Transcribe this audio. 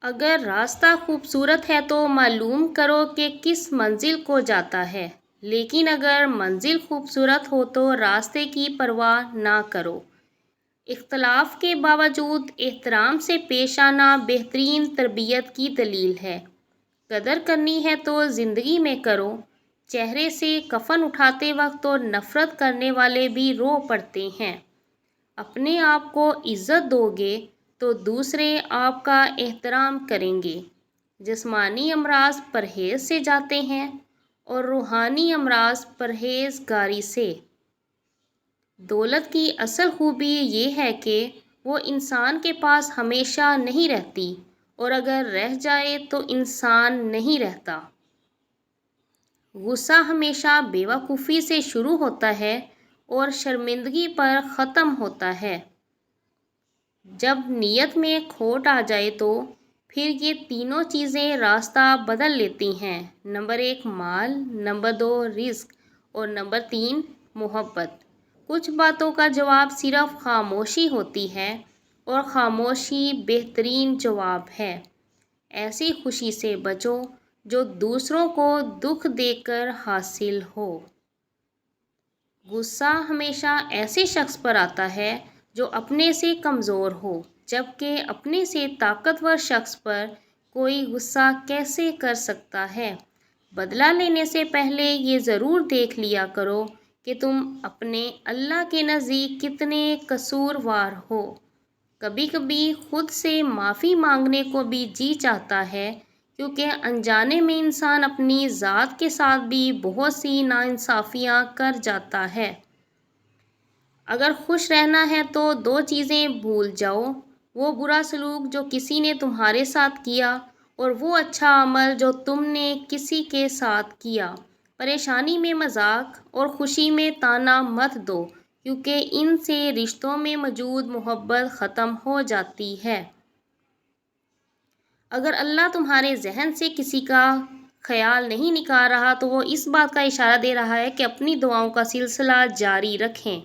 اگر راستہ خوبصورت ہے تو معلوم کرو کہ کس منزل کو جاتا ہے، لیکن اگر منزل خوبصورت ہو تو راستے کی پرواہ نہ کرو۔ اختلاف کے باوجود احترام سے پیش آنا بہترین تربیت کی دلیل ہے۔ قدر کرنی ہے تو زندگی میں کرو۔ چہرے سے کفن اٹھاتے وقت تو نفرت کرنے والے بھی رو پڑتے ہیں۔ اپنے آپ کو عزت دو گے تو دوسرے آپ کا احترام کریں گے۔ جسمانی امراض پرہیز سے جاتے ہیں اور روحانی امراض پرہیزگاری سے۔ دولت کی اصل خوبی یہ ہے کہ وہ انسان کے پاس ہمیشہ نہیں رہتی، اور اگر رہ جائے تو انسان نہیں رہتا۔ غصہ ہمیشہ بے وقوفی سے شروع ہوتا ہے اور شرمندگی پر ختم ہوتا ہے۔ جب نیت میں کھوٹ آ جائے تو پھر یہ تینوں چیزیں راستہ بدل لیتی ہیں۔ نمبر 1 مال، نمبر 2 رزق اور نمبر 3 محبت۔ کچھ باتوں کا جواب صرف خاموشی ہوتی ہے، اور خاموشی بہترین جواب ہے۔ ایسی خوشی سے بچو جو دوسروں کو دکھ دے کر حاصل ہو۔ غصہ ہمیشہ ایسے شخص پر آتا ہے جو اپنے سے کمزور ہو، جبکہ اپنے سے طاقتور شخص پر کوئی غصہ کیسے کر سکتا ہے؟ بدلہ لینے سے پہلے یہ ضرور دیکھ لیا کرو کہ تم اپنے اللہ کے نزدیک کتنے قصوروار ہو۔ کبھی کبھی خود سے معافی مانگنے کو بھی جی چاہتا ہے، کیونکہ انجانے میں انسان اپنی ذات کے ساتھ بھی بہت سی ناانصافیاں کر جاتا ہے۔ اگر خوش رہنا ہے تو دو چیزیں بھول جاؤ، وہ برا سلوک جو کسی نے تمہارے ساتھ کیا، اور وہ اچھا عمل جو تم نے کسی کے ساتھ کیا۔ پریشانی میں مذاق اور خوشی میں طعنہ مت دو، کیونکہ ان سے رشتوں میں موجود محبت ختم ہو جاتی ہے۔ اگر اللہ تمہارے ذہن سے کسی کا خیال نہیں نکال رہا تو وہ اس بات کا اشارہ دے رہا ہے کہ اپنی دعاؤں کا سلسلہ جاری رکھیں۔